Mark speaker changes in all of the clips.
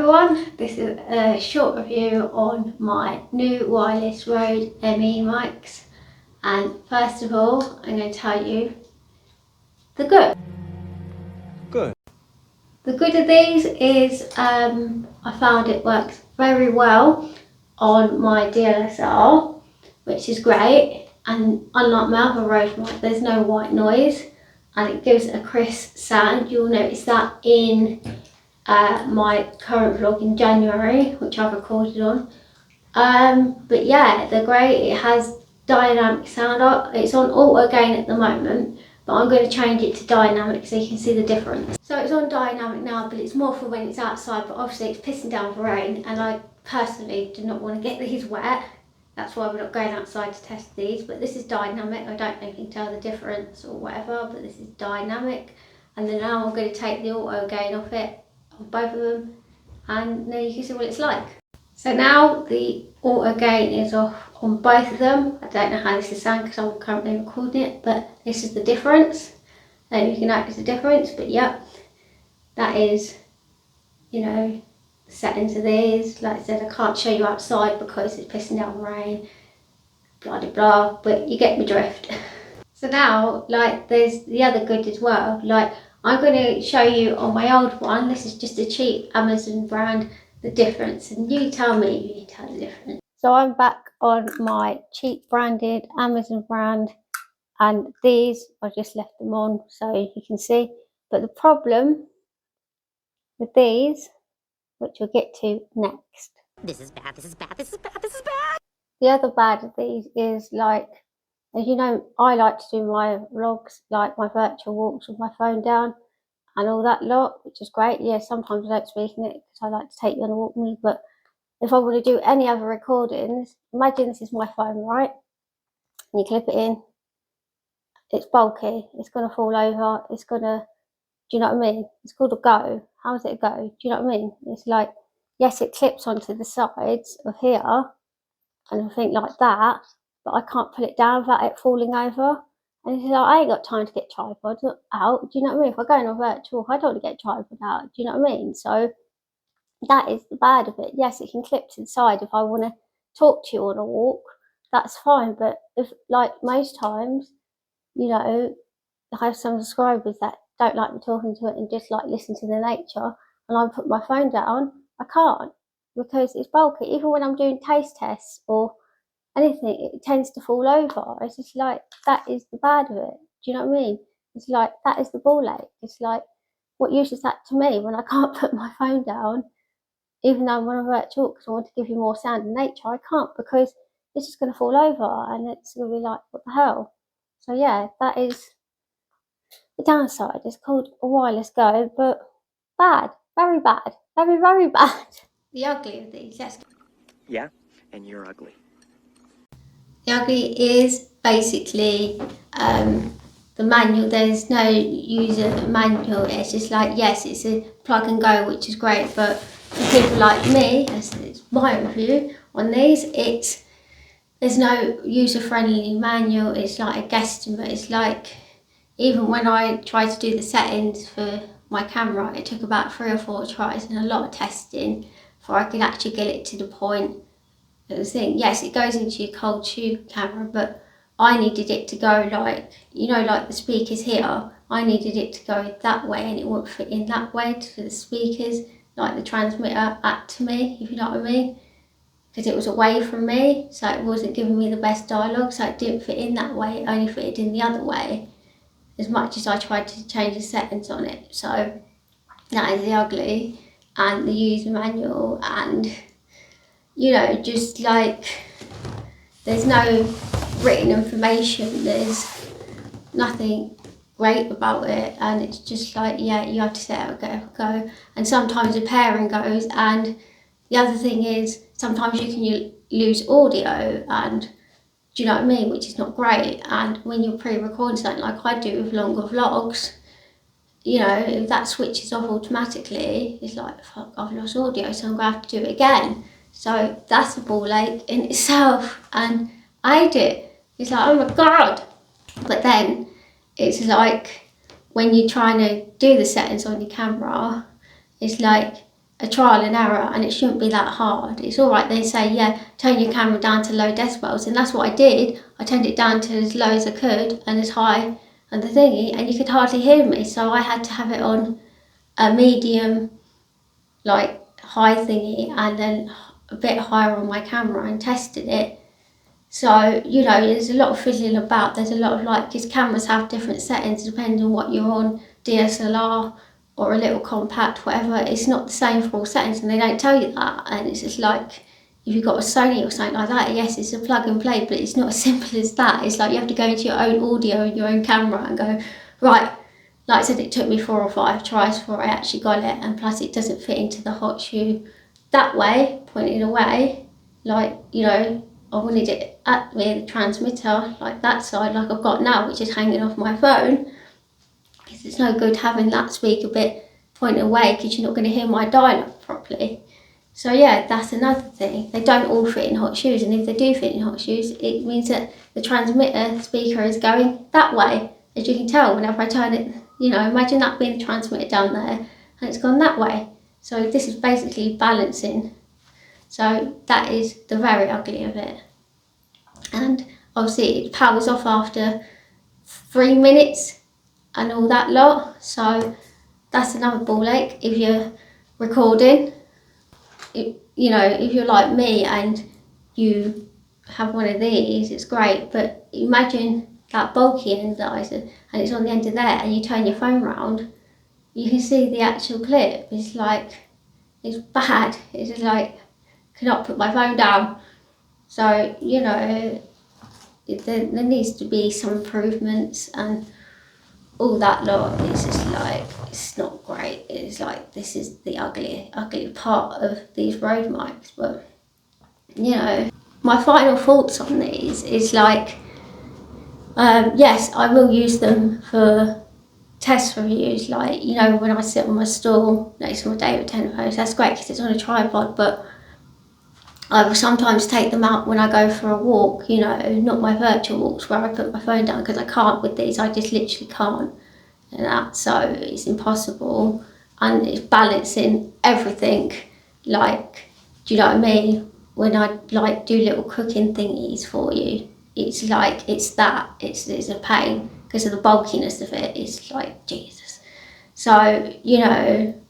Speaker 1: everyone, this is a short review on my new wireless RØDE ME mics, and first of all I'm going to tell you the good. The good of these is I found it works very well on my DSLR, which is great, and unlike my other RØDE mic there's no white noise and it gives a crisp sound. You'll notice that in my current vlog in January, which I've recorded on. But yeah, they're great. It has dynamic sound up. It's on auto gain at the moment, but I'm going to change it to dynamic so you can see the difference. So it's on dynamic now, but it's more for when it's outside, but obviously it's pissing down for rain and I personally do not want to get these wet. That's why we're not going outside to test these, but this is dynamic. I don't know if you can tell the difference or whatever, but this is dynamic. And then now I'm going to take the auto gain off it, of both of them, and now you can see what it's like. So now the auto gain is off on both of them. I don't know how this is sound because I'm currently recording it, but this is the difference. And you can notice the difference, but yeah, that is, you know, the settings of these. Like I said, I can't show you outside because it's pissing down rain, blah blah blah, but you get the drift. So now, like, there's the other good as well. Like, I'm going to show you on my old one, this is just a cheap Amazon brand, the difference, and you tell me if you can tell the difference. So I'm back on my cheap branded Amazon brand, and these, I just left them on so you can see. But the problem with these, which we'll get to next.
Speaker 2: This is bad, this is bad, this is bad, this is bad!
Speaker 1: The other bad of these is, like, as you know, I like to do my vlogs, like my virtual walks with my phone down and all that lot, which is great. Yeah, sometimes I don't speak in it because I like to take you on a walk with me, but if I want to do any other recordings, imagine this is my phone, right? And you clip it in, it's bulky, it's going to fall over, it's going to, do you know what I mean? It's called a go. How is it a go? Do you know what I mean? It's like, yes, it clips onto the sides of here and everything like that, but I can't pull it down without it falling over. And it's like, I ain't got time to get tripod out. Do you know what I mean? If I go on a virtual, I don't want to get tripod out. Do you know what I mean? So that is the bad of it. Yes, it can clip to the side if I want to talk to you on a walk. That's fine. But if, like most times, you know, I have some subscribers that don't like me talking to it and just like listen to the nature, and I put my phone down, I can't because it's bulky. Even when I'm doing taste tests or anything, it tends to fall over. It's just like, that is the bad of it. Do you know what I mean? It's like, that is the ball ache. It's like, what use is that to me when I can't put my phone down, even though I'm on a virtual because I want to give you more sound in nature? I can't because it's just going to fall over and it's going to be like, what the hell? So yeah, that is the downside. It's called a wireless go, but bad, very bad, very, very bad. The ugly of these, let's go.
Speaker 3: Yeah, and you're ugly.
Speaker 1: The ugly is basically the manual. There's no user manual. It's just like, yes, it's a plug and go, which is great, but for people like me, as it's my review on these, there's no user-friendly manual. It's like a guesstimate. It's like, even when I tried to do the settings for my camera, it took about 3 or 4 tries and a lot of testing before I could actually get it to the point of the thing. Yes, it goes into your cold shoe camera, but I needed it to go like, you know, like the speakers here, I needed it to go that way and it wouldn't fit in that way to the speakers, like the transmitter at to me, if you know what I mean, because it was away from me, so it wasn't giving me the best dialogue, so it didn't fit in that way, it only fitted in the other way, as much as I tried to change the settings on it. So that is the ugly, and the user manual, and you know, just like, there's no written information, there's nothing great about it, and it's just like, yeah, you have to set out a go, and sometimes the pairing goes, and the other thing is sometimes you can lose audio, and do you know what I mean, which is not great. And when you're pre-recording something like I do with longer vlogs, you know, if that switches off automatically, it's like, fuck, I've lost audio, so I'm gonna have to do it again. So that's a ball ache in itself, and I hate it. It's like, oh my god. But then it's like, when you're trying to do the settings on your camera, it's like, a trial and error, and it shouldn't be that hard. It's all right, they say, yeah, turn your camera down to low decibels, and that's what I did. I turned it down to as low as I could and as high and the thingy, and you could hardly hear me, so I had to have it on a medium, like high thingy, and then a bit higher on my camera, and tested it. So, you know, there's a lot of fiddling about. There's a lot of like, because cameras have different settings depending on what you're on, DSLR or a little compact, whatever. It's not the same for all settings, and they don't tell you that. And it's just like, if you've got a Sony or something like that, yes, it's a plug and play, but it's not as simple as that. It's like you have to go into your own audio and your own camera and go, right, like I said, it took me 4 or 5 tries before I actually got it, and plus it doesn't fit into the hot shoe that way, pointed away, like, you know, I wanted it at the transmitter, like that side, like I've got now, which is hanging off my phone, because it's no good having that speaker bit pointed away, because you're not going to hear my dial properly. So yeah, that's another thing. They don't all fit in hot shoes, and if they do fit in hot shoes, it means that the transmitter speaker is going that way. As you can tell, whenever I turn it, you know, imagine that being the transmitter down there, and it's gone that way. So this is basically balancing. So that is the very ugly of it. And obviously it powers off after 3 minutes and all that lot. So that's another ball ache if you're recording. You know, if you're like me and you have one of these, it's great. But imagine that bulky end that I said, and it's on the end of there, and you turn your phone round, you can see the actual clip. It's like, it's bad. It's just like, cannot put my phone down. So, you know, there needs to be some improvements and all that lot. It's just like, it's not great. It's like, this is the ugly part of these Rode mics. But, you know, my final thoughts on these is like, yes, I will use them for test reviews. Like, you know, when I sit on my stool next to my David Tenenpost, that's great because it's on a tripod, but I will sometimes take them out when I go for a walk, you know, not my virtual walks where I put my phone down, because I can't with these, I just literally can't. And that, so it's impossible. And it's balancing everything, like, do you know what I mean? When I like do little cooking thingies for you, it's like, it's a pain because of the bulkiness of it. It's like, Jesus. So, you know,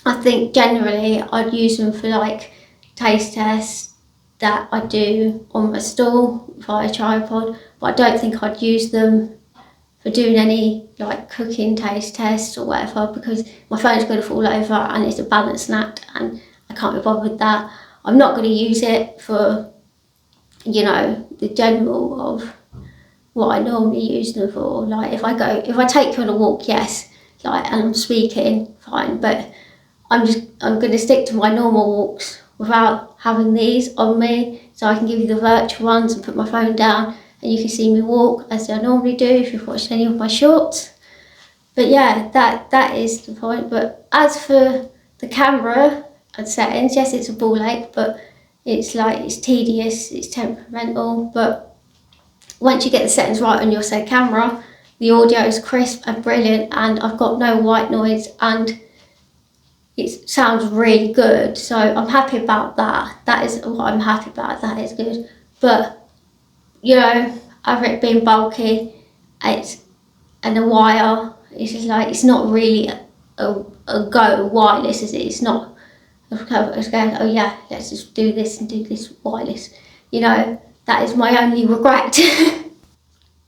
Speaker 1: I think generally I'd use them for like taste tests that I do on my stool via tripod, but I don't think I'd use them for doing any like cooking taste tests or whatever, because my phone's going to fall over and it's a balancing act and I can't be bothered with that. I'm not going to use it for, you know, the general of what I normally use them for. Like if I take you on a walk, yes, like, and I'm speaking, fine, but I'm going to stick to my normal walks without having these on me, so I can give you the virtual ones and put my phone down and you can see me walk as I normally do if you've watched any of my shorts. But yeah, that is the point. But as for the camera and settings, yes, it's a ball ache, but it's like, it's tedious, it's temperamental, but once you get the settings right on your said camera, the audio is crisp and brilliant, and I've got no white noise, and it sounds really good, so I'm happy about that. That is what I'm happy about, that is good. But, you know, over it being bulky, and the wire, it's just like, it's not really a go wireless, is it? It's not, it's going, oh yeah, let's just do this and do this wireless. You know, that is my only regret.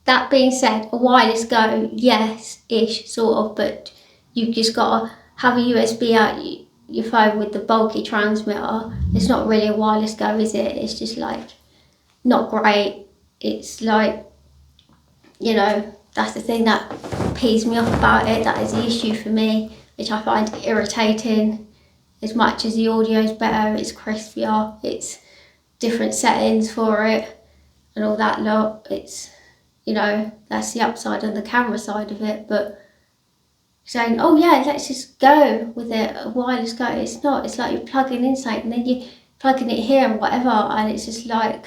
Speaker 1: That being said, a wireless go, yes-ish, sort of, but you've just got to have a USB out your phone with the bulky transmitter. It's not really a wireless go, is it? It's just like, not great. It's like, you know, that's the thing that pees me off about it. That is the issue for me, which I find irritating. As much as the audio is better, it's crispier, it's different settings for it and all that lot. It's, you know, that's the upside on the camera side of it. But saying, oh yeah, let's just go with it, a wireless go, it's not. It's like you're plugging in something and then you're plugging it here and whatever, and it's just like,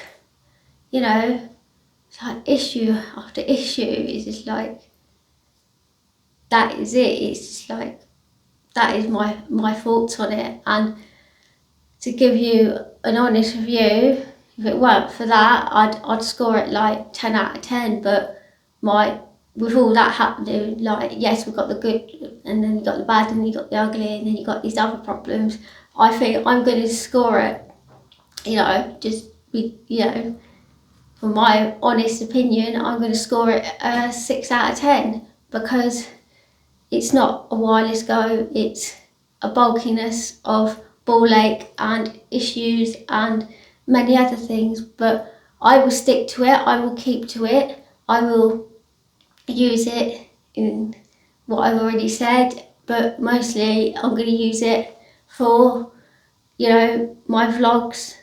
Speaker 1: you know, it's like issue after issue. It's just like, that is it. It's just like, that is my thoughts on it. And to give you an honest review, if it weren't for that, I'd score it like 10 out of 10. But with all that happening, like, yes, we've got the good, and then you got the bad, and you got the ugly, and then you got these other problems. I think I'm going to score it, from my honest opinion, I'm going to score it a 6 out of 10, because it's not a wireless go, it's a bulkiness of ball ache and issues and many other things. But I will stick to it, I will keep to it, I will use it in what I've already said, but mostly I'm going to use it for, my vlogs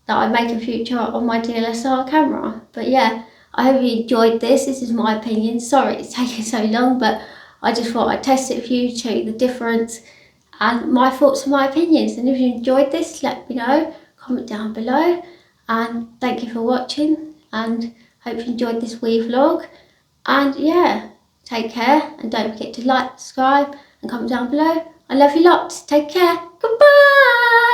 Speaker 1: that I make in future on my DSLR camera. But yeah, I hope you enjoyed this. This is my opinion. Sorry it's taken so long, but I just thought I'd test it for you, show you the difference and my thoughts and my opinions. And if you enjoyed this, let me know, comment down below. And thank you for watching, and hope you enjoyed this wee vlog. And yeah, take care, and don't forget to like, subscribe and comment down below. I love you lots. Take care. Goodbye.